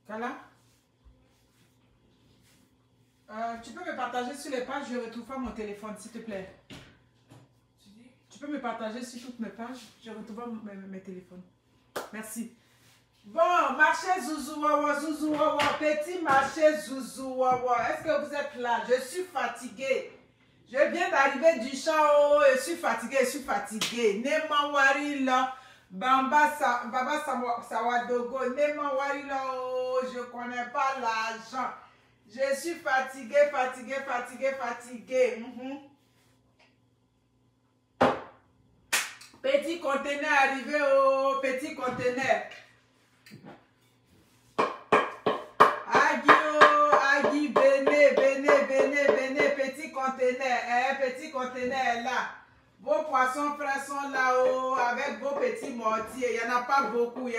Kala, tu peux me partager sur les pages, je ne retrouve pas mon téléphone, s'il te plaît. Tu peux me partager sur toutes mes pages, je ne retrouve pas mes téléphones. Merci. Bon, marché Zouzou Wawa, Zouzou Wawa, petit marché Zouzou Wawa. Est-ce que vous êtes là? Je suis fatiguée. Je viens d'arriver du champ, oh, je suis fatiguée, Nema wari là, Baba Sawadogo, Nema wari là, oh, je connais pas l'argent. Je suis fatiguée. Petit conteneur arrivé, oh, petit conteneur. Agi, venez, petit conteneur, petit conteneur là. Vos poissons frais sont là-haut avec vos petits mortiers. Il n'y en a pas beaucoup,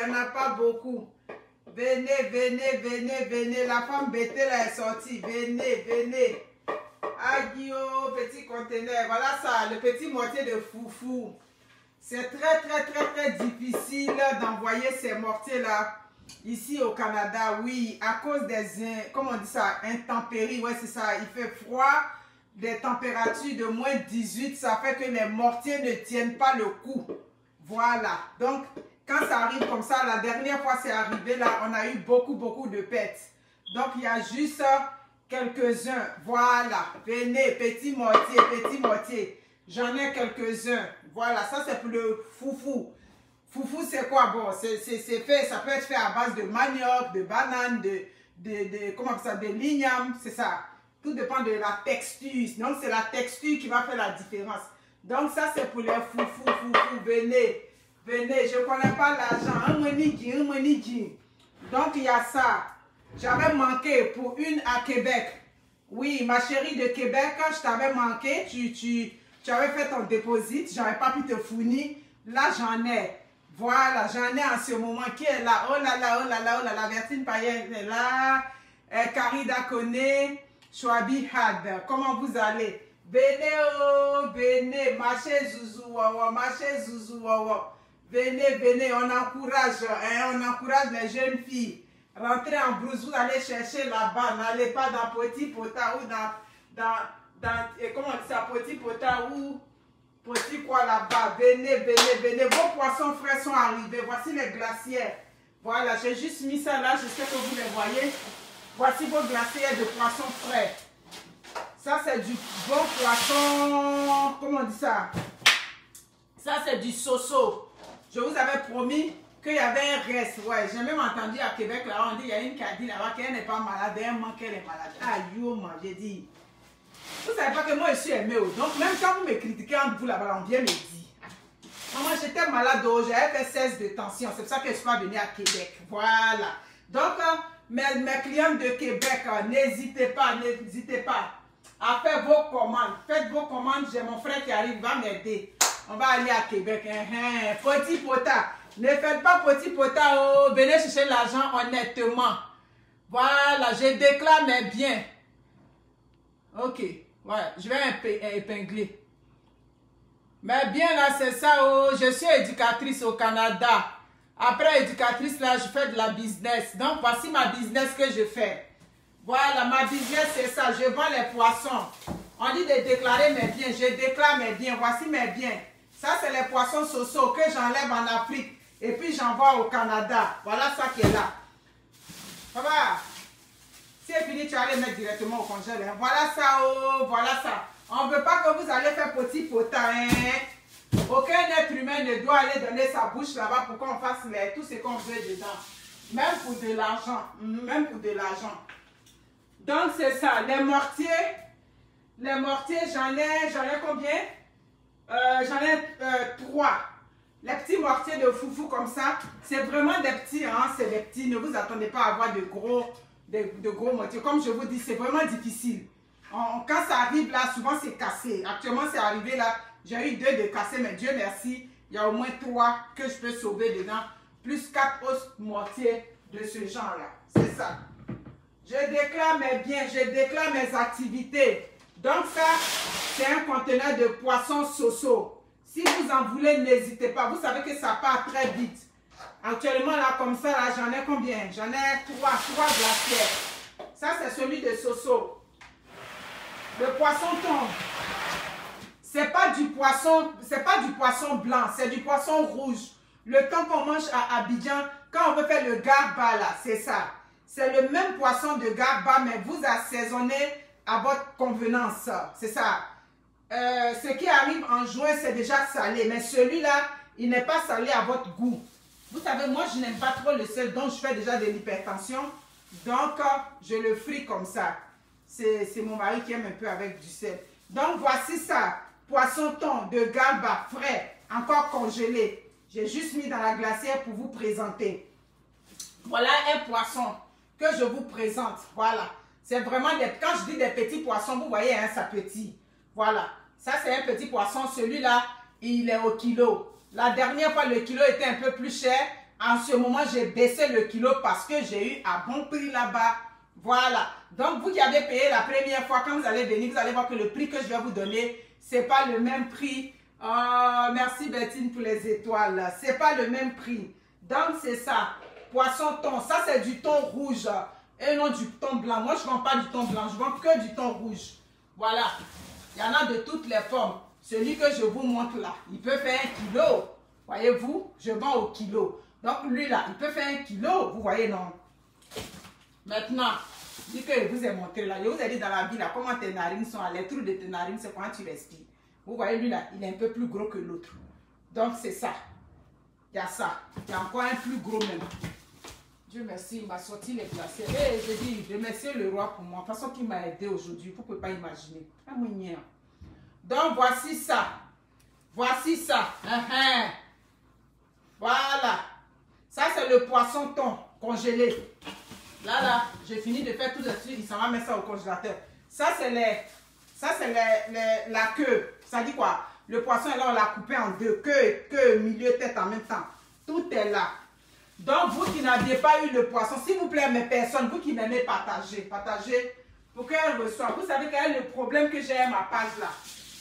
Venez, la femme bêtée là est sortie. Venez. Agi, petit conteneur. Voilà ça, le petit mortier de foufou. C'est très difficile d'envoyer ces mortiers là. Ici au Canada, oui, à cause des, comment on dit ça, intempéries, ouais c'est ça, il fait froid, des températures de moins 18, ça fait que les mortiers ne tiennent pas le coup. Voilà, donc quand ça arrive comme ça, la dernière fois c'est arrivé là, on a eu beaucoup de pertes. Donc il y a juste quelques-uns, voilà, venez, petit mortier, j'en ai quelques-uns, voilà, ça c'est pour le foufou. Foufou, c'est quoi? Bon, c'est fait, ça peut être fait à base de manioc, de banane, comment ça, de l'igname, c'est ça. Tout dépend de la texture. Donc, c'est la texture qui va faire la différence. Donc, ça, c'est pour les foufou. Venez, je ne connais pas l'argent. Un monigi. Donc, il y a ça. J'avais manqué pour une à Québec. Oui, ma chérie de Québec, je t'avais manqué. Tu avais fait ton dépôt, je n'avais pas pu te fournir. Là, j'en ai. Voilà, j'en ai en ce moment qui est là. Oh là là, Vertine Payet est là. Karida Kone, Chouabi Had. Comment vous allez? Venez, marchez Zouzou Wawa. Venez, on encourage les jeunes filles. Rentrez en blouse, vous allez chercher là-bas. N'allez pas dans Petit Pota ou comment on dit ça, Petit Pota ou... Petit quoi là-bas, venez, vos poissons frais sont arrivés, voici les glacières, voilà, j'ai juste mis ça là, je sais que vous les voyez, voici vos glacières de poissons frais, ça c'est du bon poisson, comment on dit ça, c'est du soso, je vous avais promis qu'il y avait un reste, ouais, j'ai même entendu à Québec là, on dit il y a une qui a dit là-bas qu'elle n'est pas malade, elle manque, elle est malade, ah yo, j'ai dit. Vous ne savez pas que moi je suis aimée. Donc même quand vous me critiquez entre vous là-bas, on vient me dire. Moi j'étais malade, j'avais fait 16 de tension. C'est pour ça que je suis pas venue à Québec. Voilà. Donc mes clientes de Québec, n'hésitez pas à faire vos commandes. Faites vos commandes. J'ai mon frère qui arrive, il va m'aider. On va aller à Québec. Petit pota. Ne faites pas petit pota. Venez chercher l'argent honnêtement. Voilà, je déclare mes biens. Ok. Ouais, je vais épingler. Mais bien là, c'est ça. Oh, je suis éducatrice au Canada. Après éducatrice, là, je fais de la business. Donc, voici ma business que je fais. Voilà, ma business, c'est ça. Je vends les poissons. On dit de déclarer mes biens. Je déclare mes biens. Voici mes biens. Ça, c'est les poissons soso que j'enlève en Afrique. Et puis, j'envoie au Canada. Voilà ça qui est là. Ça va? Si c'est fini, tu vas les mettre directement au congélateur. Voilà ça, oh, voilà ça. On ne veut pas que vous allez faire petit potin. Aucun être humain ne doit aller donner sa bouche là-bas pour qu'on fasse tout ce qu'on veut dedans. Même pour de l'argent. Donc, c'est ça. Les mortiers, j'en ai combien? J'en ai 3. Les petits mortiers de foufou comme ça, c'est vraiment des petits, hein, c'est des petits. Ne vous attendez pas à avoir de gros mortiers. Comme je vous dis, c'est vraiment difficile. Quand ça arrive là, souvent c'est cassé. Actuellement, c'est arrivé là, j'ai eu 2 de cassés, mais Dieu merci, il y a au moins 3 que je peux sauver dedans, plus 4 autres mortiers de ce genre-là. C'est ça. Je déclare mes biens, je déclare mes activités. Donc ça, c'est un conteneur de poissons soso. Si vous en voulez, n'hésitez pas. Vous savez que ça part très vite. Actuellement, là, comme ça, là, j'en ai combien? J'en ai trois glacières. Ça, c'est celui de Soso. Le poisson thon. C'est pas du poisson blanc, c'est du poisson rouge. Le thon qu'on mange à Abidjan, quand on veut faire le garba, là, c'est ça. C'est le même poisson de garba, mais vous assaisonnez à votre convenance. C'est ça. Ce qui arrive en juin, c'est déjà salé. Mais celui-là, il n'est pas salé à votre goût. Vous savez, moi, je n'aime pas trop le sel, donc je fais déjà de l'hypertension. Donc, je le fris comme ça. C'est mon mari qui aime un peu avec du sel. Donc, voici ça. Poisson thon de galba frais, encore congelé. J'ai juste mis dans la glacière pour vous présenter. Voilà un poisson que je vous présente. Voilà. C'est vraiment des... Quand je dis des petits poissons, vous voyez, hein, ça petit. Voilà. Ça, c'est un petit poisson. Celui-là, il est au kilo. La dernière fois, le kilo était un peu plus cher. En ce moment, j'ai baissé le kilo parce que j'ai eu à bon prix là-bas. Voilà. Donc, vous qui avez payé la première fois, quand vous allez venir, vous allez voir que le prix que je vais vous donner, ce n'est pas le même prix. Oh, merci Bettine pour les étoiles. Ce n'est pas le même prix. Donc, c'est ça. Poisson thon. Ça, c'est du thon rouge. Et non du thon blanc. Moi, je ne vends pas du thon blanc. Je vends que du thon rouge. Voilà. Il y en a de toutes les formes. Celui que je vous montre là, il peut faire 1 kilo. Voyez-vous, je vends au kilo. Donc, lui là, il peut faire 1 kilo. Vous voyez, non? Maintenant, dis que je vous ai montré là. Je vous ai dit dans la vie là, comment tes narines sont. Les trous de tes narines, c'est quand tu respires. Vous voyez, lui là, il est un peu plus gros que l'autre. Donc, c'est ça. Il y a ça. Il y a encore un plus gros même. Dieu merci, il m'a sorti les glaciers. Et je dis, je remercie le roi pour moi. De toute façon, qu'il m'a aidé aujourd'hui. Vous ne pouvez pas imaginer. Donc, voici ça. Voici ça. Voilà. Ça, c'est le poisson thon congelé. Là, j'ai fini de faire tout de suite. Il s'en va mettre ça au congélateur. Ça, c'est la queue. Ça dit quoi? Le poisson, là, on l'a coupé en deux. Queue, milieu, tête en même temps. Tout est là. Donc, vous qui n'aviez pas eu le poisson, s'il vous plaît, mes personnes, vous qui m'aimez partager, pour qu'elle reçoive. Vous savez quel est le problème que j'ai à ma page là.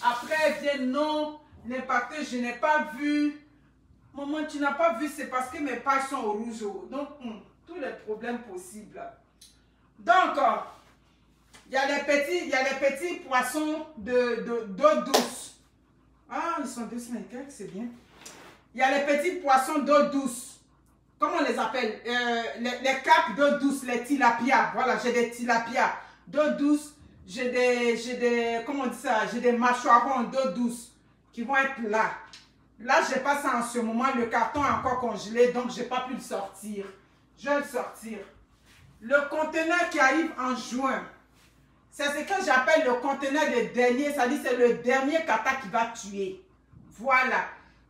Après, elle vient, non, l'impacté, je n'ai pas vu. Maman, tu n'as pas vu, c'est parce que mes pages sont au rouge. Donc, tous les problèmes possibles. Donc, il y a les petits poissons d'eau douce. Ah, ils sont 200 et quelques, c'est bien. Il y a les petits poissons d'eau douce. Comment on les appelle? Les capes d'eau douce, les tilapias. Voilà, j'ai des tilapias d'eau douce. J'ai des, comment on dit ça? J'ai des mâchoirons d'eau douce qui vont être là. Là, je n'ai pas ça en ce moment. Le carton est encore congelé, donc je n'ai pas pu le sortir. Je vais le sortir. Le conteneur qui arrive en juin, c'est ce que j'appelle le conteneur de dernier. Ça dit c'est le dernier kata qui va tuer. Voilà.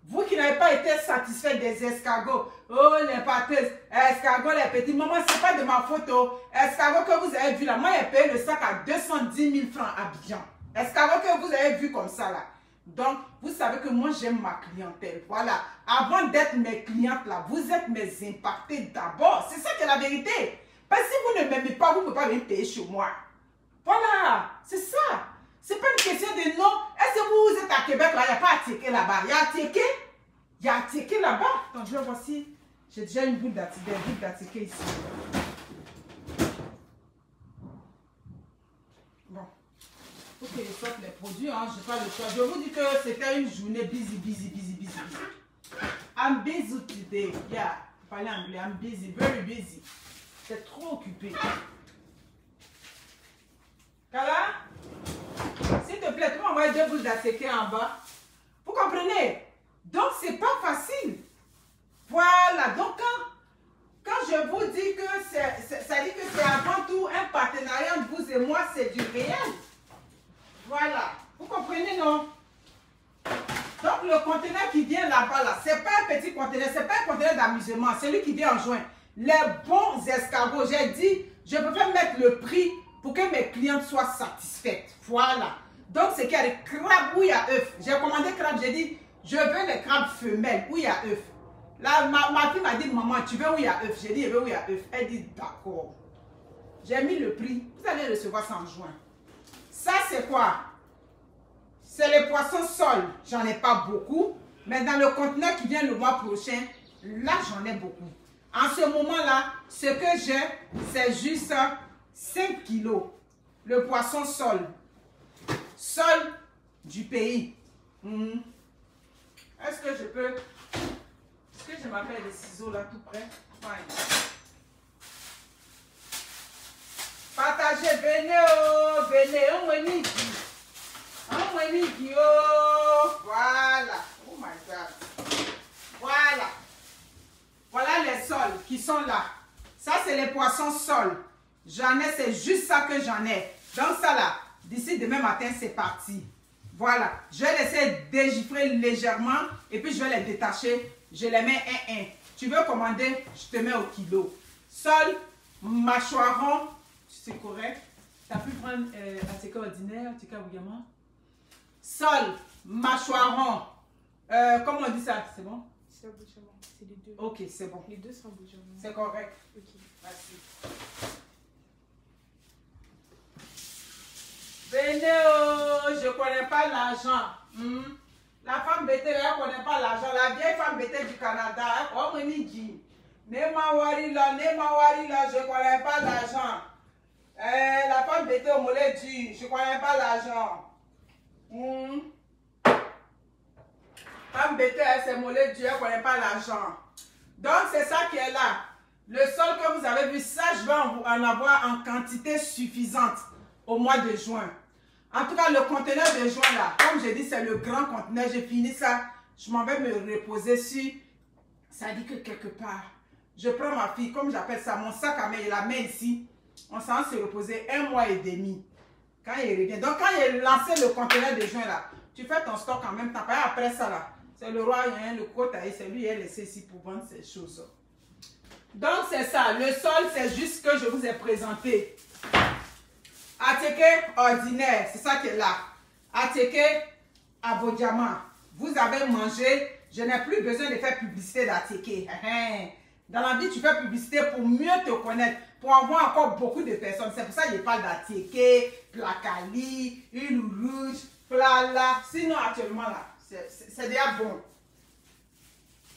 Vous qui n'avez pas été satisfait des escargots, oh les pâteuses, escargots les petits, maman, ce n'est pas de ma photo. Escargots que vous avez vu là, moi j'ai payé le sac à 210 000 francs à Abidjan. Escargots que vous avez vu comme ça là. Donc, vous savez que moi j'aime ma clientèle. Voilà. Avant d'être mes clientes là, vous êtes mes impactés d'abord. C'est ça qui est la vérité. Parce que si vous ne m'aimez pas, vous ne pouvez pas venir payer chez moi. Voilà. C'est ça. C'est pas une question de non. Est-ce que vous êtes à Québec là, il n'y a pas à tiéker là-bas? Il y a à tiéker? Il y a à tiéker là-bas. Attends, je vais voir si j'ai déjà une boule d'attiquer ici. Bon. Il faut que je sorte les produits, hein. Je n'ai pas le choix. Je vous dis que c'était une journée busy. I'm busy today. Yeah. Parler anglais. I'm busy. Very busy. C'est trop occupé. Kala? S'il te plaît, tu vas envoyer 2 boules d'attiquer en bas. Vous comprenez? Donc, c'est pas facile. Voilà. Donc, quand je vous dis que ça dit que c'est avant tout un partenariat entre vous et moi, c'est du réel. Voilà. Vous comprenez, non? Donc, le conteneur qui vient là-bas, là, c'est pas un petit conteneur, c'est pas un conteneur d'amusement, c'est lui qui vient en juin. Les bons escargots, j'ai dit, je peux pas mettre le prix pour que mes clientes soient satisfaites. Voilà. Donc, c'est qu'il y a des crabes où il y a œufs. J'ai commandé crabes, j'ai dit, je veux les crabes femelles où il y a œufs. Là, ma fille m'a dit, maman, tu veux où il y a œufs? J'ai dit, je veux où il y a œufs. Elle dit, d'accord. J'ai mis le prix. Vous allez recevoir ça en juin. Ça, c'est quoi? C'est les poissons sols. J'en ai pas beaucoup. Mais dans le conteneur qui vient le mois prochain, Là, j'en ai beaucoup. En ce moment-là, ce que j'ai, c'est juste 5 kilos. Le poisson sol. Sol du pays. Est-ce que je peux... Est-ce que je m'appelle les ciseaux là tout près? Fine. Partagez, venez, oh, venez, oh, voilà. Oh my God. Voilà. Voilà les sols qui sont là. Ça, c'est les poissons sols. J'en ai, c'est juste ça que j'en ai. Donc ça là, d'ici demain matin, c'est parti. Voilà. Je vais laisser dégifler légèrement et puis je vais les détacher. Je les mets un. Tu veux commander, je te mets au kilo. Sol, mâchoiron, c'est correct. Tu as pu prendre attika ordinaire, attika Bouyama. Sol, mâchoiron. Comment on dit ça? C'est bon? C'est Bouyama. C'est les deux. Ok, c'est bon. Les deux sont Bouyama. C'est correct. Ok. Merci. Venez, oh, je ne connais pas l'argent. La femme bêtée, elle ne connaît pas l'argent. La vieille femme bêtée du Canada, elle me dit, Nemawari là, je ne connais pas l'argent. La femme bêtée au mollet dit, je ne connais pas l'argent. Femme bêtée, c'est mollet dit, elle ne connaît pas l'argent. Donc, c'est ça qui est là. Le sol que vous avez vu, ça, je vais en avoir en quantité suffisante au mois de juin. En tout cas, le conteneur de juin là, comme je dis, c'est le grand conteneur. J'ai fini ça. Je m'en vais me reposer sur. Ça dit que quelque part, je prends ma fille, comme j'appelle ça, mon sac à main, il la met ici. On s'en va se reposer 1 mois et demi. Quand il revient. Donc, quand il a lancé le conteneur de juin là, tu fais ton stock en même temps. Après ça là, c'est le roi, le côte, c'est lui qui est laissé ici pour vendre ces choses. Donc, c'est ça. Le sol, c'est juste ce que je vous ai présenté. Attiqué ordinaire, c'est ça qui est là. Attiqué Abodjama. Vous avez mangé, je n'ai plus besoin de faire publicité d'attiqué. Dans la vie, tu fais publicité pour mieux te connaître, pour avoir encore beaucoup de personnes. C'est pour ça que je parle d'attiqué, placali, une rouge, plala. Sinon, actuellement, là, c'est déjà bon.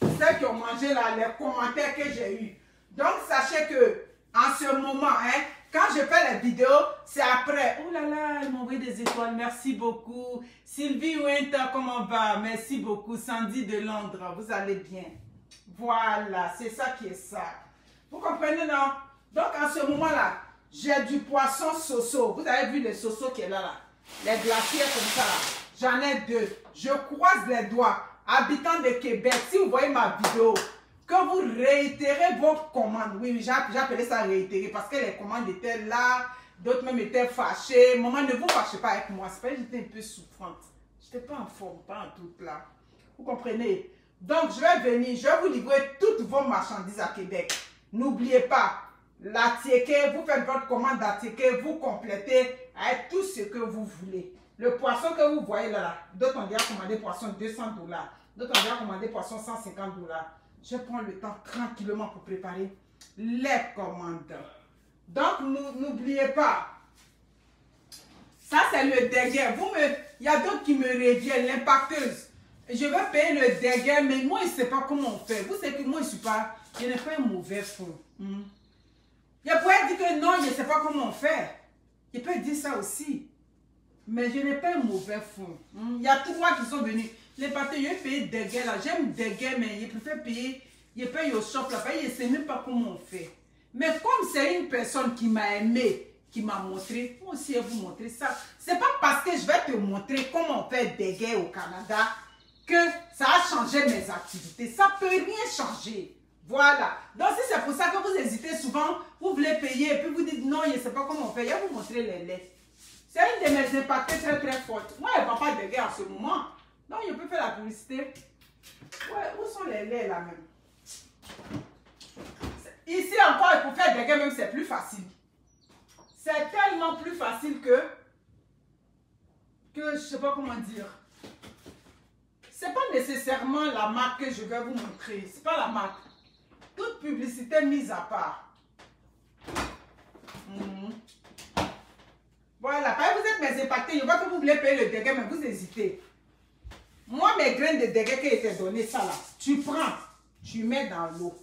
Ceux qui ont mangé là, les commentaires que j'ai eus. Donc, sachez que en ce moment, quand je fais les vidéos, c'est après. Oh là là, ils m'ont envoyé des étoiles. Merci beaucoup. Sylvie Winter, comment va? Merci beaucoup. Sandy de Londres, vous allez bien. Voilà, c'est ça qui est ça. Vous comprenez, non? Donc, en ce moment-là, j'ai du poisson soso. Vous avez vu les soso qui est là, là. Les glaciers comme ça, là. J'en ai 2. Je croise les doigts. Habitant de Québec, si vous voyez ma vidéo, que vous réitérez vos commandes. Oui, j'ai appelé ça réitérer parce que les commandes étaient là, d'autres même étaient fâchés. Maman, ne vous fâchez pas avec moi. C'est pas que j'étais un peu souffrante. Je n'étais pas en forme, pas en tout là. Vous comprenez? Donc, je vais venir, je vais vous livrer toutes vos marchandises à Québec. N'oubliez pas, l'attiqué, vous faites votre commande d'attiqué, vous complétez avec tout ce que vous voulez. Le poisson que vous voyez là, d'autres ont déjà commandé poisson $200, d'autres ont déjà commandé poisson $150. Je prends le temps tranquillement pour préparer les commandes. Donc, n'oubliez pas. Ça, c'est le déguet. Il y a d'autres qui me reviennent, l'impacteuse. Je vais payer le déguet, mais moi, je ne sais pas comment on fait. Vous savez que moi, je n'ai pas un mauvais fond. Il pourrait dire que non, je ne sais pas comment on fait. Il peut dire ça aussi. Mais je n'ai pas un mauvais fond. Il y a tous moi qui sont venus. Les partenaires, je vais payer des gains là. J'aime des gains, mais je préfère payer. Je paye au shop là. Je ne sais même pas comment on fait. Mais comme c'est une personne qui m'a aimé, qui m'a montré, moi aussi je vais vous montrer ça. Ce n'est pas parce que je vais te montrer comment on fait des gains au Canada que ça a changé mes activités. Ça ne peut rien changer. Voilà. Donc si c'est pour ça que vous hésitez souvent, vous voulez payer et puis vous dites non, je ne sais pas comment on fait. Je vais vous montrer les laits. C'est une de mes impactés très très fortes. Moi, je ne vends pas de gains en ce moment. Donc, je peux faire la publicité. Ouais, où sont les laits là même? Ici encore, pour faire des gains même, c'est plus facile. C'est tellement plus facile que je ne sais pas comment dire. C'est pas nécessairement la marque que je vais vous montrer. C'est pas la marque. Toute publicité mise à part. Voilà, vous êtes mes impactés, je vois que vous voulez payer le dégât, mais vous hésitez. Moi, mes graines de dégât qui étaient données, ça là, tu prends. tu mets dans l'eau.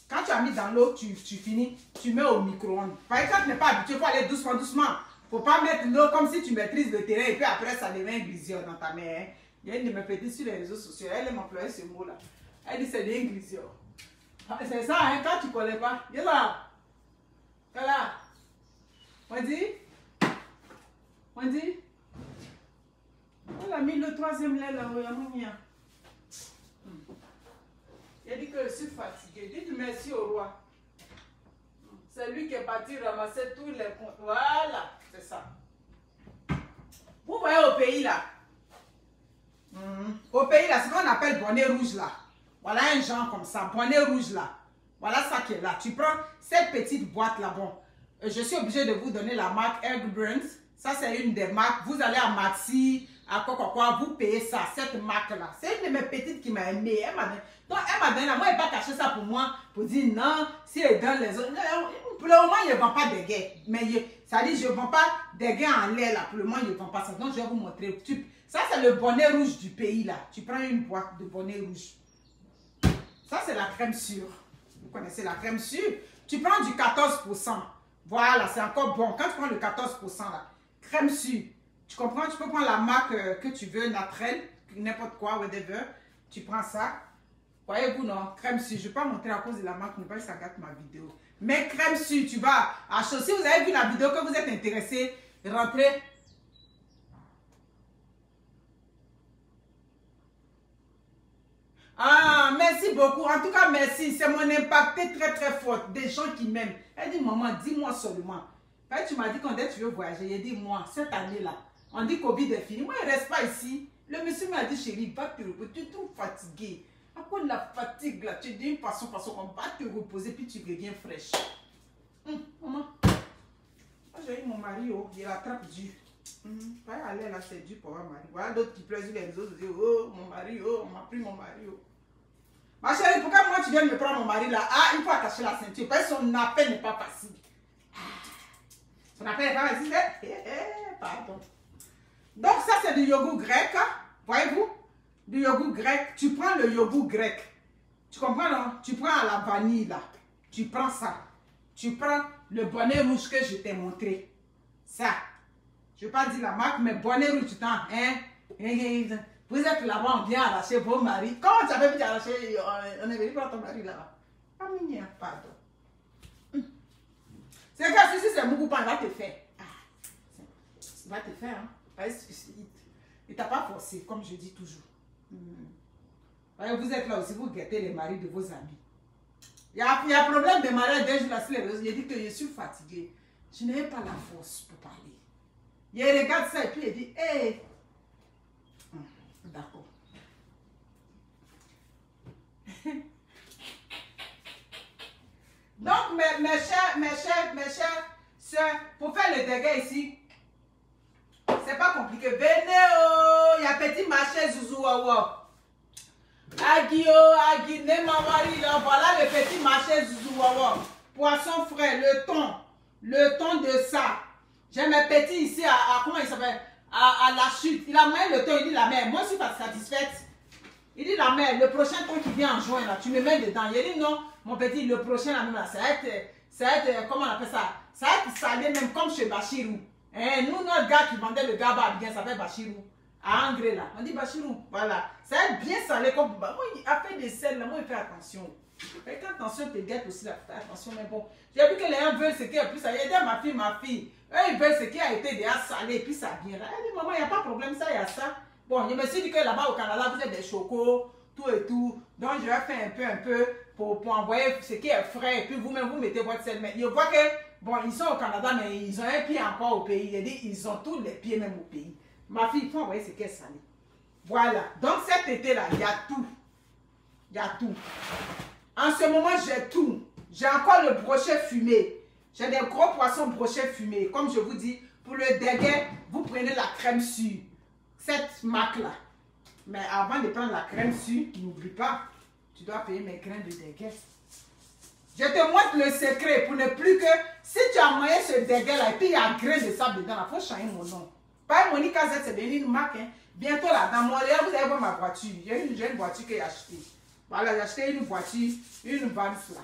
Quand tu as mis dans l'eau, tu finis, tu mets au micro-ondes. Par exemple, tu n'es pas habitué, il faut aller doucement, doucement. Il ne faut pas mettre l'eau comme si tu maîtrises le terrain et puis après ça devient glisure dans ta main. Hein. Il y a une de mes petites sur les réseaux sociaux, elle aime employer ce mot-là. Elle dit c'est des glisure. C'est ça, hein, quand tu ne connais pas. Viens là. Viens là. On dit. Elle a mis le troisième lait là, il a dit que je suis fatiguée. Dites merci au roi. C'est lui qui est parti ramasser tous les comptes. Voilà, c'est ça. Vous voyez au pays là. Au pays là, c'est ce qu'on appelle bonnet rouge là. Voilà un genre comme ça, bonnet rouge là. Voilà ça qui est là. Tu prends cette petite boîte là. Bon, je suis obligée de vous donner la marque Eggburns. Ça, c'est une des marques. Vous allez à Maxi, à quoi, vous payez ça, cette marque-là. C'est une de mes petites qui m'a aimé. Elle m'a donné, moi, elle n'a pas caché ça pour moi, pour dire non, si elle donne les autres. Pour le moment, il ne vend pas des gains. Mais ça dit, je ne vends pas des gains en lait, là. Pour le moment, il ne vend pas ça. Donc, je vais vous montrer. Ça, c'est le bonnet rouge du pays, là. Tu prends une boîte de bonnet rouge. Ça, c'est la crème sûre. Vous connaissez la crème sûre? Tu prends du 14%. Voilà, c'est encore bon. Quand tu prends le 14%, là, crème sûre. Tu comprends? Tu peux prendre la marque que tu veux, naturelle, n'importe quoi, whatever. Tu prends ça. Voyez-vous, non? Crème sûre. Je ne vais pas montrer à cause de la marque, ne pas que ça gâte ma vidéo. Mais crème sûre, tu vas acheter. Si vous avez vu la vidéo, que vous êtes intéressé, rentrez. Ah, merci beaucoup. En tout cas, merci. C'est mon impacté très, très fort. Des gens qui m'aiment. Elle dit, maman, dis-moi seulement. Quand tu m'as dit quand tu veux voyager, j'ai dit, moi, cette année-là, on dit Covid est fini. Moi, il ne reste pas ici. Le monsieur m'a dit, chérie, va te reposer. Tu es trop fatiguée. À cause de la fatigue, là, tu dis une façon, on va te reposer, puis tu reviens fraîche. Maman, j'ai eu mon mari, oh, il rattrape dur. Pas aller là, c'est dur pour un mari. Voilà d'autres qui pleurent sur les réseaux, disent, oh, mon mari, oh, on m'a pris mon mari, oh. Ma chérie, pourquoi moi tu viens me prendre mon mari là? Ah, il faut attacher la ceinture, parce que son appel n'est pas facile. Son appel n'est pas facile, pardon. Donc ça, c'est du yogourt grec, hein? Voyez-vous? Du yogourt grec, tu prends le yogourt grec. Tu comprends, non? Tu prends à la vanille, là. Tu prends ça. Tu prends le bonnet rouge que je t'ai montré. Ça. Je ne vais pas dire la marque, mais bonnet rouge, tu t'en... Hein? Vous êtes là-bas, on vient arracher vos maris. Comment tu avais pu arracher? On est venu prendre ton mari là-bas. Ah, mignon, pardon. C'est que si c'est beaucoup, il va te faire. Ah, il va te faire, hein? Il ne t'a pas forcé, comme je dis toujours. Vous êtes là aussi, vous guettez les maris de vos amis. Il y a problème de mariage d'un jour là sur les réseaux. Il dit que je suis fatiguée. Je n'ai pas la force pour parler. Il regarde ça et puis il dit, hé. Hey. D'accord. Donc, mes chers soeurs, pour faire le dégât ici, c'est pas compliqué. Venez, oh, il y a petit marché Zouzou Wawa. Agui, oh, Agui, Nemawari, là, voilà le petit marché Zouzou Wawa. Poisson frais, le thon de ça. J'ai mes petits ici à comment il s'appelle? À la chute. Il a mis le thon, il dit la mère. Moi, je suis pas satisfaite. Il dit la mère, le prochain thon qui vient en juin, là, tu me mets dedans. Il dit non, mon petit, le prochain, là, même, là, ça va être, comment on appelle ça? Ça va être salé, même comme chez Bachirou. Nous, notre gars qui vendait le gaba bien, ça s'appelle Bachirou. À Angré, là. On dit Bachirou. Voilà. Ça va être bien salé comme. Moi, il a fait des sels, là. Moi, il fait attention. Fais attention, te guette aussi, là. Fais attention, mais bon. J'ai vu que les gens veulent ce qui est plus salé. Il a dit ma fille. Eux, ils veulent ce qui a été déjà salé, puis ça vient là. Elle dit, maman, il n'y a pas de problème, ça, il y a ça. Bon, je me suis dit que là-bas au Canada, vous avez des chocos, tout et tout. Donc, je vais faire un peu pour envoyer ce qui est frais. Et puis, vous-même, vous mettez votre sel. Mais je vois que, bon, ils sont au Canada, mais ils ont un pied encore au pays. Il dit, ils ont tous les pieds même au pays. Ma fille, il faut envoyer ce qui est salé. Voilà. Donc, cet été-là, il y a tout. Il y a tout. En ce moment, j'ai tout. J'ai encore le brochet fumé. J'ai des gros poissons brochets fumés. Comme je vous dis, pour le déguet, vous prenez la crème sûre. Cette marque-là. Mais avant de prendre la crème sûre, n'oublie pas, tu dois payer mes grains de déguet. Je te montre le secret pour ne plus que, si tu as moyen ce déguet-là, et puis il y a un grain de sable dedans, il faut changer mon nom. Pas Monique Z, c'est devenu une marque. Hein. Bientôt là, dans Montréal, vous allez voir ma voiture. J'ai une voiture que j'ai achetée. Voilà, j'ai acheté une voiture, une Vans là.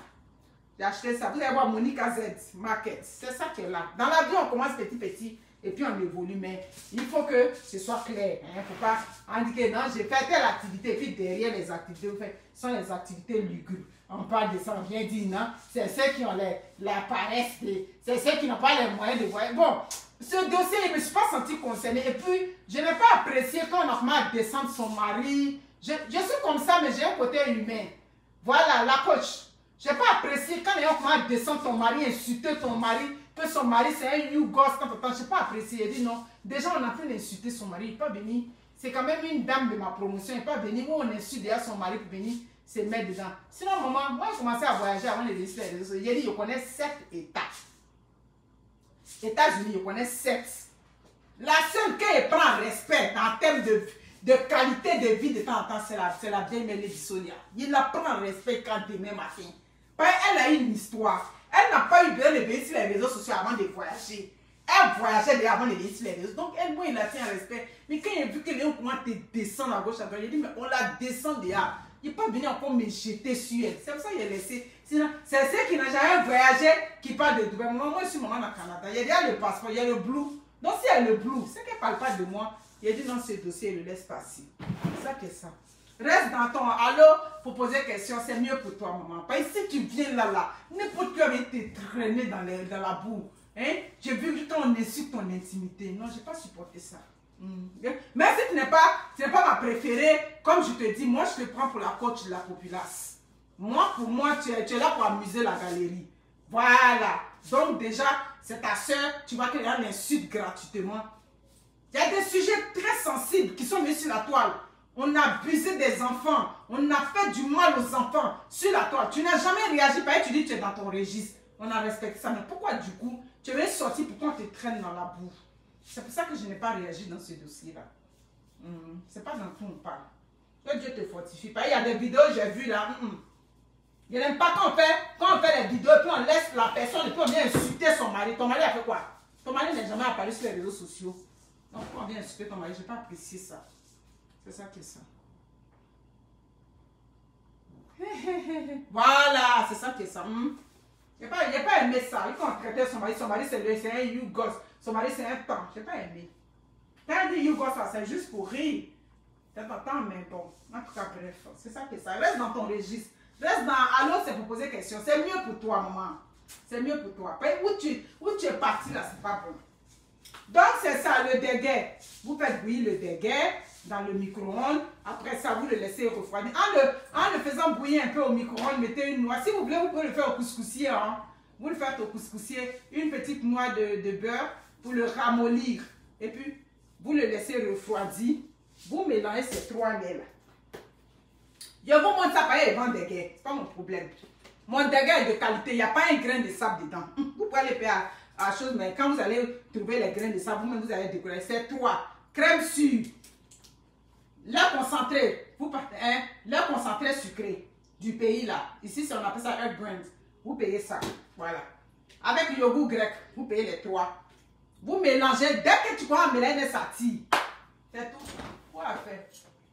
J'ai acheté ça. Vous allez voir Monica Z Market. C'est ça qui est là. Dans la vie, on commence petit, petit. Et puis on évolue. Mais il faut que ce soit clair. Il ne faut pas indiquer, non, j'ai fait telle activité. Et puis derrière les activités, vous faites, sont les activités lugubres. On parle de ça, on vient dire, non, c'est ceux qui ont la paresse. C'est ceux qui n'ont pas les moyens de voir. Bon, ce dossier, je ne me suis pas senti concernée. Et puis, je n'ai pas apprécié quand on a commencé à descendre son mari. Je suis comme ça, mais j'ai un côté humain. Voilà, la coach. Je n'ai pas apprécié quand on commence à descendre ton mari, insulter ton mari, que son mari c'est un you gosse quand on je n'ai pas apprécié. Il dit non, déjà on est en train d'insulter son mari, il n'est pas venu. C'est quand même une dame de ma promotion, il n'est pas venu où on insulte déjà son mari pour venir se mettre dedans. Sinon, maman, moi j'ai commencé à voyager avant de laisser les réseaux. J'ai dit, je connais 7 États. États-Unis, je connais 7. La seule qui prend respect en termes de qualité de vie de temps en temps, c'est la vieille Mélanie Sonia. Il la prend en respect quand demain matin. Elle a une histoire. Elle n'a pas eu besoin de venir sur les réseaux sociaux avant de voyager. Elle voyageait déjà avant de venir sur les réseaux. Donc, elle, moi, il a tient en respect. Mais quand il a vu que Léon commence à descendre à gauche, à droite, il a dit, mais on la descend déjà. Il n'est pas venu encore me jeter sur elle. C'est pour ça qu'il a laissé. Sinon, c'est ceux qui n'ont jamais voyagé qui parlent de Dubaï. Moi, je suis maman au Canada. Il y a déjà le passeport, il y a le blue. Donc, si elle a le blue, c'est qu'elle ne parle pas de moi. Il a dit, non, ce dossier, il le laisse passer. C'est ça qui est ça. Reste dans ton allô pour poser question, c'est mieux pour toi, maman. Parce que si tu viens là, n'importe qui avait été traîné dans la boue. Hein? J'ai vu que quand on insulte ton intimité. Non, je n'ai pas supporté ça. Mais si tu n'es pas ma préférée, comme je te dis, moi je te prends pour la coach de la populace. Moi, pour moi, tu es là pour amuser la galerie. Voilà. Donc déjà, c'est ta soeur, tu vois qu'elle l'insulte gratuitement. Il y a des sujets très sensibles qui sont mis sur la toile. On a abusé des enfants. On a fait du mal aux enfants sur la toile. Tu n'as jamais réagi. Parce que tu dis que tu es dans ton registre. On a respecté ça. Mais pourquoi du coup, tu veux sortir pour qu'on te traîne dans la boue? C'est pour ça que je n'ai pas réagi dans ce dossier-là. C'est pas dans tout on parle. Que Dieu te fortifie. Parce qu'il y a des vidéos que j'ai vues là. Je n'aime pas quand on fait les vidéos et puis on laisse la personne et puis on vient insulter son mari. Ton mari a fait quoi? Ton mari n'est jamais apparu sur les réseaux sociaux. Donc quand on vient insulter ton mari, je n'ai pas apprécié ça. C'est ça qui est ça. Voilà, c'est ça qui est ça. Il n'a pas aimé ça. Il faut traiter son mari c'est un you gosse. Son mari c'est un temps. Je n'ai pas aimé. Quand on dit you gosse, c'est juste pour rire. C'est pas temps, mais bon. En tout cas, bref, c'est ça qui est ça. Reste dans ton registre. Reste dans allô, c'est pour poser question. C'est mieux pour toi, maman. C'est mieux pour toi. Où tu es parti là, c'est pas bon. Donc c'est ça, le déguet. Vous faites bouillir le déguet dans le micro-ondes. Après ça, vous le laissez refroidir. En le faisant bouillir un peu au micro-ondes, mettez une noix. Si vous voulez, vous pouvez le faire au couscoussier. Hein. Vous le faites au couscoussier. Une petite noix de beurre pour le ramollir. Et puis, vous le laissez refroidir. Vous mélangez ces trois laits là. Je vous montre ça, pareil, avant déguet. Ce n'est pas mon problème. Mon déguet est de qualité. Il n'y a pas un grain de sable dedans. Vous pouvez aller faire à chose, mais quand vous allez trouver les grains de sable, vous-même vous allez découvrir. C'est 3. Crème sûre. Lait concentré. Lait concentré sucré du pays là. Ici, on appelle ça Earth Brand. Vous payez ça. Voilà. Avec le yogourt grec, vous payez les 3. Vous mélangez. Dès que tu commences à mélanger, ça tire. C'est tout. Quoi à faire?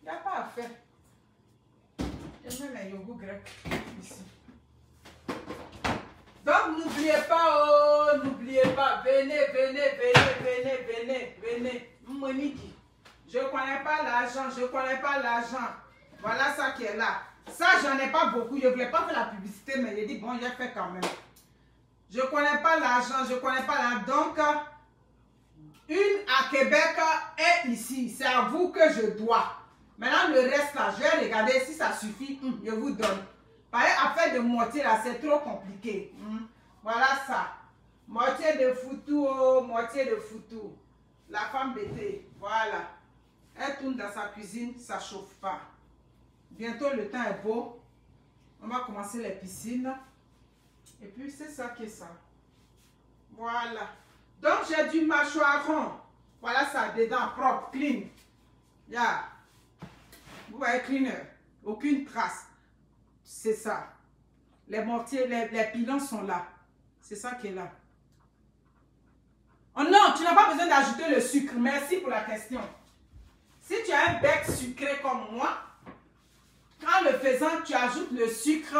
Il n'y a pas à faire. Je mets les yogourt grec ici. Donc, n'oubliez pas, venez. Monique, je ne connais pas l'argent, Voilà ça qui est là. Ça, j'en ai pas beaucoup. Je ne voulais pas faire la publicité, mais j'ai dit, bon, j'ai fait quand même. Je ne connais pas l'argent, Donc, une à Québec est ici. C'est à vous que je dois. Maintenant, le reste là, je vais regarder si ça suffit. Je vous donne. Pareil, affaire de moitié là, c'est trop compliqué. Voilà ça. Moitié de foutou, moitié de foutou. La femme bêtée, voilà. Elle tourne dans sa cuisine, ça ne chauffe pas. Bientôt, le temps est beau. On va commencer les piscines. Et puis, c'est ça qui est ça. Voilà. Donc, j'ai du mâchoiron. Voilà ça, dedans, propre, clean. Yeah. Vous voyez, cleaner. Aucune trace. C'est ça. Les mortiers, les pilons sont là. C'est ça qui est là. Oh non, tu n'as pas besoin d'ajouter le sucre. Merci pour la question. Si tu as un bec sucré comme moi, Quand le faisant, tu ajoutes le sucre.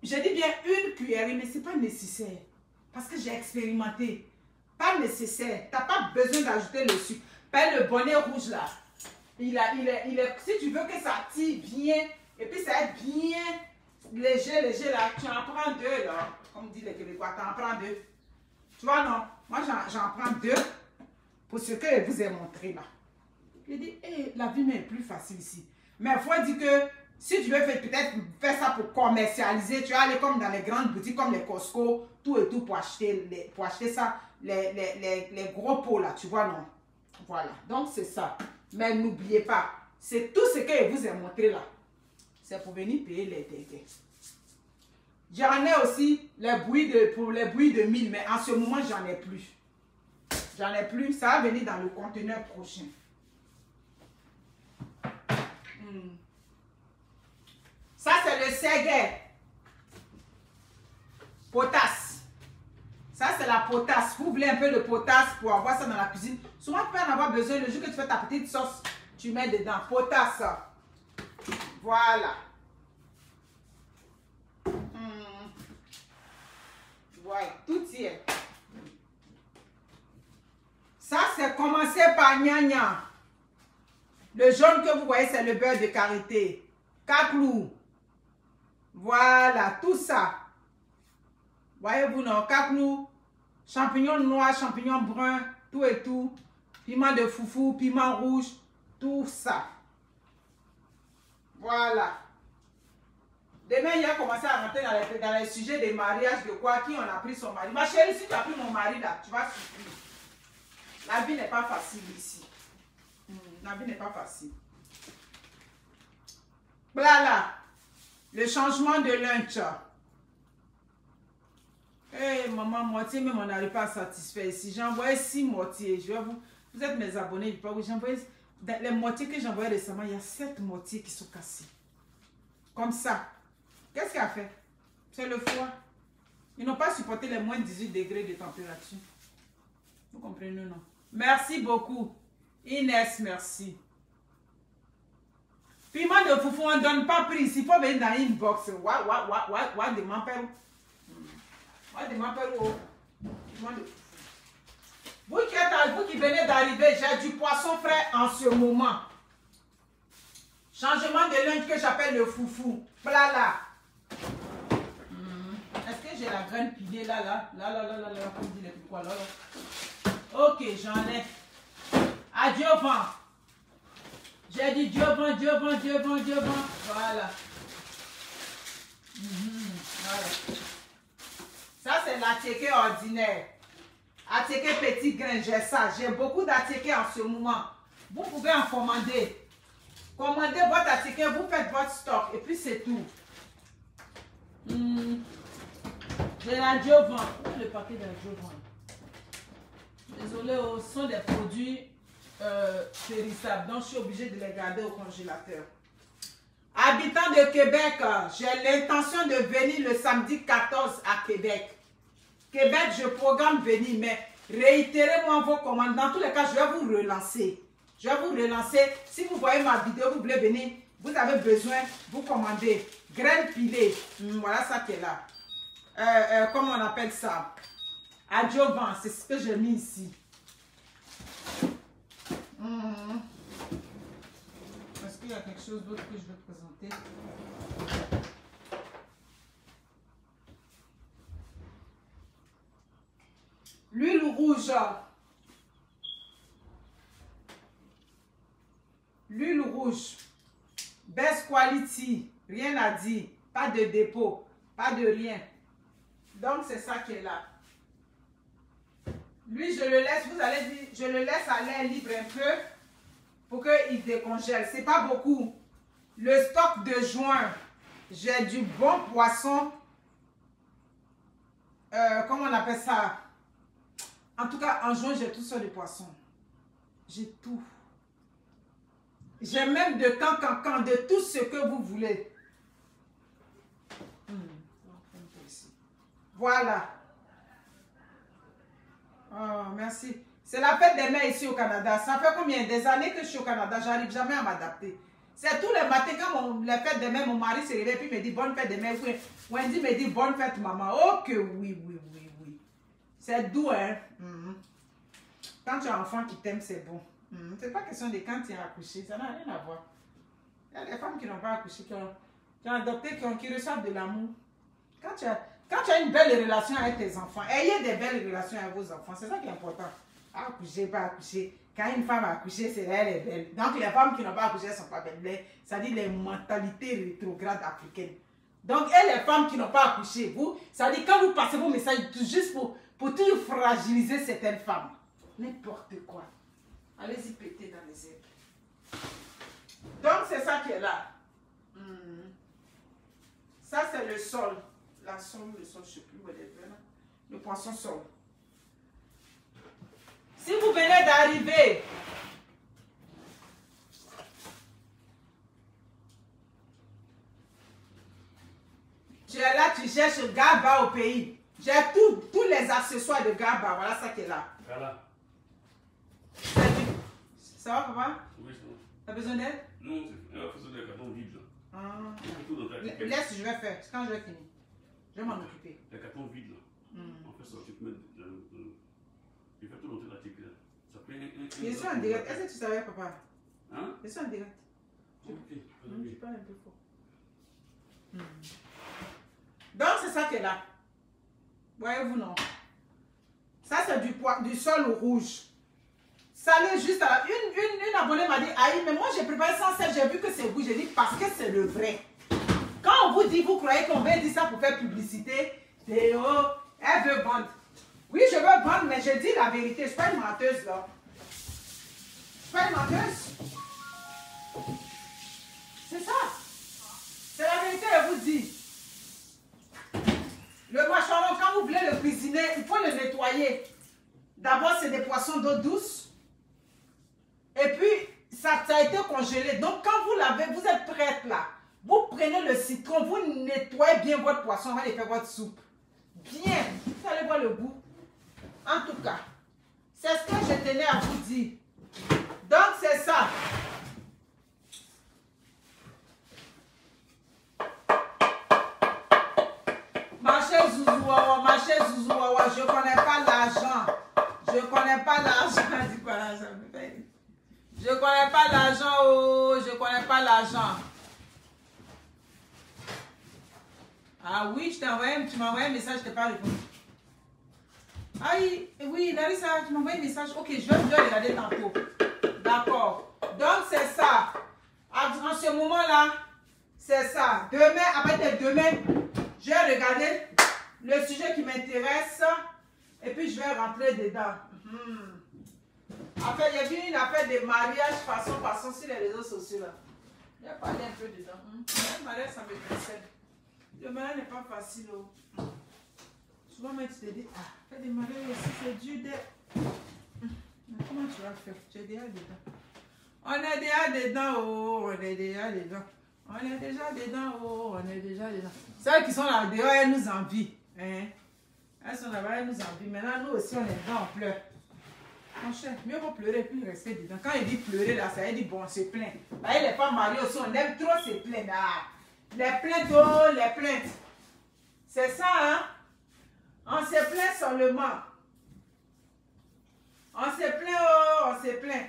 Je dis bien une cuillerée, mais ce n'est pas nécessaire. Parce que j'ai expérimenté. Pas nécessaire. Tu n'as pas besoin d'ajouter le sucre. Pas le bonnet rouge là. Si tu veux que ça tire bien, et puis ça va être bien léger là, tu en prends deux là. Comme dit les Québécois, tu en prends deux. Tu vois, non? Moi, j'en prends deux pour ce que je vous ai montré là. Je dis, hey, la vie est plus facile ici. Mais il faut dire que si tu veux peut-être faire ça pour commercialiser, tu vas aller comme dans les grandes boutiques comme les Costco, tout et tout pour acheter ça, les gros pots là, tu vois, non? Voilà, donc c'est ça. Mais n'oubliez pas, c'est tout ce que je vous ai montré là. C'est pour venir payer les dégâts. J'en ai aussi pour les bouillies de mil, mais en ce moment, j'en ai plus. J'en ai plus, ça va venir dans le conteneur prochain. Ça, c'est le séguet. Potasse. Ça, c'est la potasse. Vous voulez un peu de potasse pour avoir ça dans la cuisine. Souvent, tu peux en avoir besoin. Le jour que tu fais ta petite sauce, tu mets dedans. Potasse. Voilà. Voilà, tout y est. Ça, c'est commencé par gnagna. Le jaune que vous voyez, c'est le beurre de karité. Kaklou. Voilà, tout ça. Voyez-vous, non? Kaklou, champignons noirs, champignons bruns, tout et tout. Piment de foufou, piment rouge, tout ça. Voilà. Demain, il a commencé à rentrer dans les sujets des mariages, de quoi, qui on a pris son mari. Ma chérie, si tu as pris mon mari là, tu vas souffrir. La vie n'est pas facile ici. La vie n'est pas facile. Voilà. Le changement de lunch. Hey, maman, moitié, même on n'arrive pas à satisfaire ici. J'ai envoyé 6 moitiés. Vous êtes mes abonnés, je peux j'ai envoyé les moitiés que j'ai envoyées récemment, il y a 7 moitiés qui sont cassées. Comme ça. Qu'est-ce qu'il a fait? C'est le froid. Ils n'ont pas supporté les moins 18 degrés de température. Vous comprenez, non? Merci beaucoup. Inès, merci. Piment de foufou, on ne donne pas prix. Il faut venir dans une box. Wa de m'appelle. Vous qui venez d'arriver, j'ai du poisson frais en ce moment. Changement de lunch que j'appelle le foufou. Voilà. Est-ce que j'ai la graine pilée là, comme dit les Québécois, là. Ok, j'en ai. Adieu vent. J'ai dit Dieu vent. Voilà. Voilà. Ça, c'est l'attiqué ordinaire. Attiqué petit grain, j'ai ça. J'ai beaucoup d'attiqué en ce moment. Vous pouvez en commander. Commandez votre attiqué, vous faites votre stock. Et puis, c'est tout. J'ai la Dieu vent. Le paquet de Dieu vent. Désolé, ce sont des produits périssables. Donc, je suis obligée de les garder au congélateur. Habitants de Québec, j'ai l'intention de venir le samedi 14 à Québec. Québec, je programme venir, mais réitérez-moi vos commandes. Dans tous les cas, je vais vous relancer. Je vais vous relancer. Si vous voyez ma vidéo, vous voulez venir, vous avez besoin, vous commandez. Graines pilées. Voilà ça qui est là. Comment on appelle ça? Adjuvant, c'est ce que j'ai mis ici. Est-ce qu'il y a quelque chose d'autre que je veux présenter? L'huile rouge. L'huile rouge. Best quality. Rien à dire. Pas de dépôt. Pas de rien. Donc, c'est ça qui est là. Lui, je le laisse, vous allez dire, je le laisse à l'air libre un peu pour qu'il décongèle. C'est pas beaucoup. Le stock de juin, j'ai du bon poisson. Comment on appelle ça? En tout cas, en juin, j'ai tout ça de poisson. J'ai tout. J'ai même de cancan, de tout ce que vous voulez. Voilà. Oh, merci. C'est la fête des mères ici au Canada. Ça fait combien des années que je suis au Canada? J'arrive jamais à m'adapter. C'est tous les matins quand les fêtes de mère, mon mari se réveille puis me dit bonne fête de mère. Wendy me dit bonne fête maman. Oh que oui. C'est doux, hein. Quand tu as un enfant qui t'aime, c'est bon. C'est pas question de quand tu as accouché, ça n'a rien à voir. Il y a des femmes qui n'ont pas accouché, qui ont adopté, qui reçoivent de l'amour. Quand tu as une belle relation avec tes enfants, ayez des belles relations avec vos enfants, c'est ça qui est important. Accoucher, pas accoucher. Quand une femme a accouché, c'est elle est belle. Donc les femmes qui n'ont pas accouché, elles ne sont pas belles. Ça dit les mentalités rétrogrades africaines. Donc, et les femmes qui n'ont pas accouché, vous, ça dit quand vous passez vos messages juste pour toujours fragiliser certaines femmes. N'importe quoi. Allez-y péter dans les airs. Donc, c'est ça qui est là. Ça, c'est le sol. La sol, le sol, je ne sais plus où elle est. Le poisson sol. Si vous venez d'arriver, tu es là, tu cherches Garba au pays. J'ai tous les accessoires de Garba. Voilà ça qui est là. Voilà. Ça va, papa? Oui, ça va. T'as besoin d'aide? Non, il faut se des cartons vides. Laisse, je vais faire. C'est quand je vais finir. Je vais m'en occuper. Les cartons vides, là. On fait sortir, tu mets. Il fait tout dans l'article. Ça fait Je suis en direct. Est-ce que tu savais, papa? Hein? Je suis en direct. Ok. Je parle un peu fort. Donc, c'est ça qui est là. Voyez-vous, non? Ça, c'est du sol rouge. Ça allait juste à la... Une abonnée m'a dit, aïe, mais moi, j'ai préparé sans sel, j'ai vu que c'est rouge. J'ai dit, parce que c'est le vrai. Quand on vous dit, vous croyez qu'on veut dire ça pour faire publicité, Théo, elle veut vendre. Oui, je veux vendre, mais je dis la vérité. Je ne suis pas une menteuse, là. Je ne suis pas une menteuse. C'est ça. C'est la vérité, je vous dis. Le macharon, quand vous voulez le cuisiner, il faut le nettoyer. D'abord, c'est des poissons d'eau douce. Et puis, ça a été congelé. Donc, quand vous l'avez, vous êtes prête là. Vous prenez le citron, vous nettoyez bien votre poisson, vous allez faire votre soupe. Bien. Vous allez voir le goût. En tout cas, c'est ce que je tenais à vous dire. Donc, c'est ça. Marché Zouzouawa, je ne connais pas l'argent. Je ne connais pas l'argent. Dis quoi l'argent? Je ne connais pas l'argent, oh, je ne connais pas l'argent. Ah oui, tu m'as envoyé un message, je t'ai pas répondu. Ah oui, Larissa, tu m'as envoyé un message. Ok, je vais regarder tantôt. D'accord. Donc, c'est ça. En ce moment-là, c'est ça. Demain, après demain, je vais regarder le sujet qui m'intéresse et puis je vais rentrer dedans. Après, il y a vu une affaire de mariage façon sur les réseaux sociaux. Là. Il y a parlé un peu dedans. Le mariage, ça me précède. Le mariage n'est pas facile. Oh. Souvent, même, tu te dis, ah, faire des mariages aussi, c'est dur de... Mais comment tu vas faire? Tu es déjà dedans. On est déjà dedans, oh, on est déjà dedans. On est déjà dedans, oh, on est déjà dedans. Celles qui sont là dehors, elles nous envient. Hein? Elles sont là-bas, elles nous envient. Maintenant, nous aussi, on est dedans, on pleure. Mon cher, mieux vaut pleurer puis rester dedans. Quand il dit pleurer, là, ça veut dire bon, on se plaint. Là, les femmes mariées aussi, on aime trop se plaindre. Ah, les plaintes, oh, les plaintes. C'est ça, hein? On se plaint seulement. On se plaint, oh, on se plaint.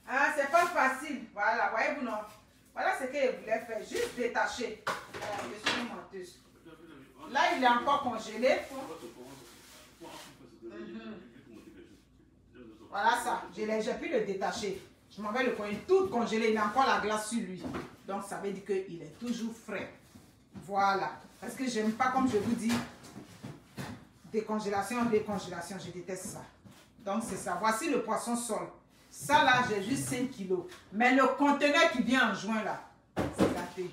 Ah, c'est pas facile. Voilà, voyez-vous, non? Voilà ce qu'il voulait faire, juste détacher. Je suis une menteuse. Là, il est encore congelé. Voilà ça. J'ai pu le détacher. Je m'en vais le coin tout congelé. Il a encore la glace sur lui. Donc, ça veut dire qu'il est toujours frais. Voilà. Parce que je n'aime pas, comme je vous dis, décongélation. Je déteste ça. Donc, c'est ça. Voici le poisson sol. Ça là, j'ai juste 5 kilos. Mais le conteneur qui vient en juin là, c'est gâté.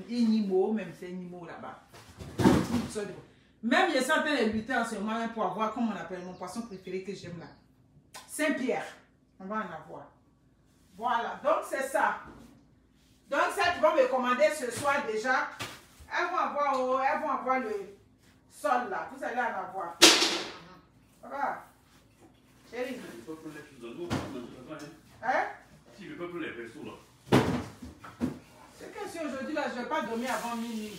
Inimo, même c'est Inimo là-bas. Même je suis en train de lutter en ce moment pour avoir, comme on appelle, mon poisson préféré que j'aime là. Saint-Pierre. On va en avoir. Voilà, donc c'est ça. Donc ça, tu vas me commander ce soir déjà. Elles vont avoir le sol là. Vous allez en avoir. Voilà. Chérie. Hein? Hein? Si, il ne peut plus les persos là. C'est que si aujourd'hui, là, je ne vais pas dormir avant minuit.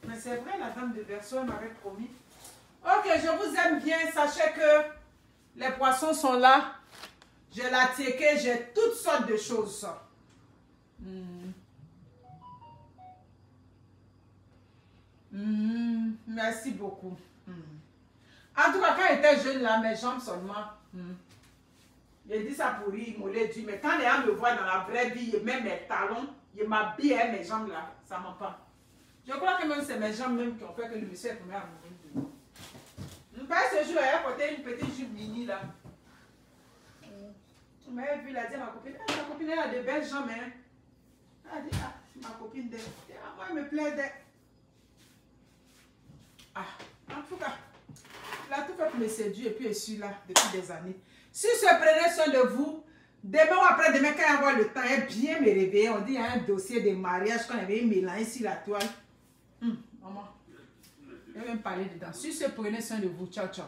Mais c'est vrai, la dame de Verseau m'avait promis. Ok, je vous aime bien. Sachez que les poissons sont là. J'ai la tiéké, j'ai toutes sortes de choses. Merci beaucoup. En tout cas, quand j'étais jeune, là, mes jambes seulement. J'ai dit ça pour rire, il m'aurait dit. Mais quand les gens me voient dans la vraie vie, même mes talons, ils m'habillent, mes jambes là, ça ne ment pas. Je crois que même c'est mes jambes même qui ont fait que le monsieur est tombé amoureux de moi. Ce jour, il a porté une petite jupe mini là. Tu m'avais vu, il a dit à ma copine, ma copine elle a de belles jambes. Hein. Elle a dit, ah, c'est ma copine d'elle. Moi, elle me plaît d'elle. Ah, en tout cas, il a tout fait pour me séduire et puis je suis là depuis des années. Si je prenais soin de vous, demain ou après-demain, quand il y aura le temps, elle bien me réveiller. On dit qu'il y a un dossier de mariage qu'on avait mélangé sur la toile. Maman, je vais même parler dedans. Si je prenais soin de vous, ciao, ciao.